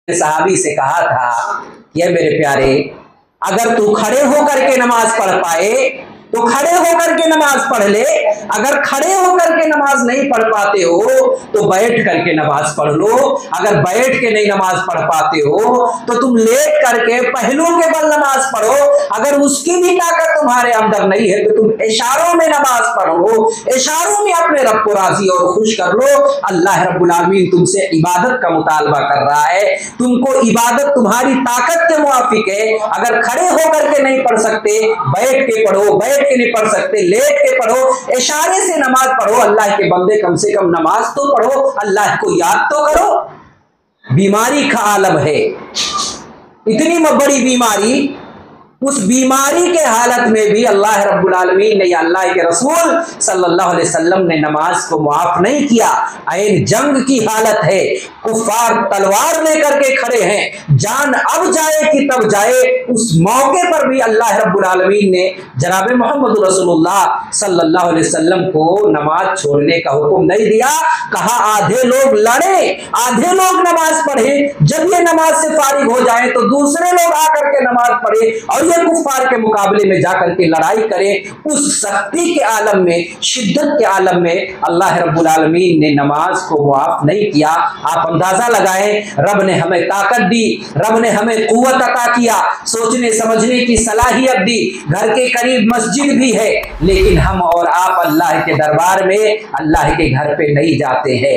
सहाबी से कहा था, ये मेरे प्यारे, अगर तू खड़े होकर के नमाज पढ़ पाए तो खड़े होकर के नमाज पढ़ ले, अगर खड़े होकर के नमाज नहीं पढ़ पाते हो तो बैठ करके नमाज पढ़ लो, अगर बैठ के नहीं नमाज पढ़ पाते हो तो तुम लेट करके पहलू के बल नमाज पढ़ो, अगर उसकी भी ताकत तुम्हारे अंदर नहीं है तो तुम इशारों में नमाज पढ़ो, इशारों में अपने रब को राजी और खुश कर लो। अल्लाह रब्बुल आलमीन तुमसे इबादत का मुतालबा कर रहा है, तुमको इबादत तुम्हारी ताकत के मुआफिक है। अगर खड़े होकर के नहीं पढ़ सकते बैठ के पढ़ो, बैठ के नहीं पढ़ सकते लेट के पढ़ो, इशारे से नमाज पढ़ो। अल्लाह के बंदे कम से कम नमाज तो पढ़ो, अल्लाह को याद तो करो। बीमारी का आलम है, इतनी बड़ी बीमारी, उस बीमारी के हालत में भी अल्लाह रब्बुल आलमीन ने या अल्लाह के रसूल सल्लल्लाहु अलैहि वसल्लम ने नमाज को मुआफ नहीं किया। ऐन जंग की हालत है, कुफार तलवार लेकर के खड़े हैं, जान अब जाए कि तब जाए, उस मौके पर भी अल्लाह रब्बुल आलमीन ने जनाब मोहम्मद रसूलुल्लाह सल्लल्लाहु अलैहि वसल्लम को नमाज छोड़ने का हुक्म नहीं दिया। कहा आधे लोग लड़े, आधे लोग नमाज पढ़े, जब ये नमाज से फारिग हो जाए तो दूसरे लोग आकर के नमाज पढ़े और कुफ्फार के मुकाबले में जाकर के लड़ाई करें। उस सख्ती के आलम में, शिद्दत के आलम में अल्लाह रब्बुल आलमीन ने नमाज को मुआफ नहीं किया। आप अंदाजा लगाएं, रब ने हमें ताकत दी, रब ने हमें कुव्वत अता किया, सोचने समझने की सलाहियत दी, घर के करीब मस्जिद भी है, लेकिन हम और आप अल्लाह के दरबार में, अल्लाह के घर पे नहीं जाते हैं।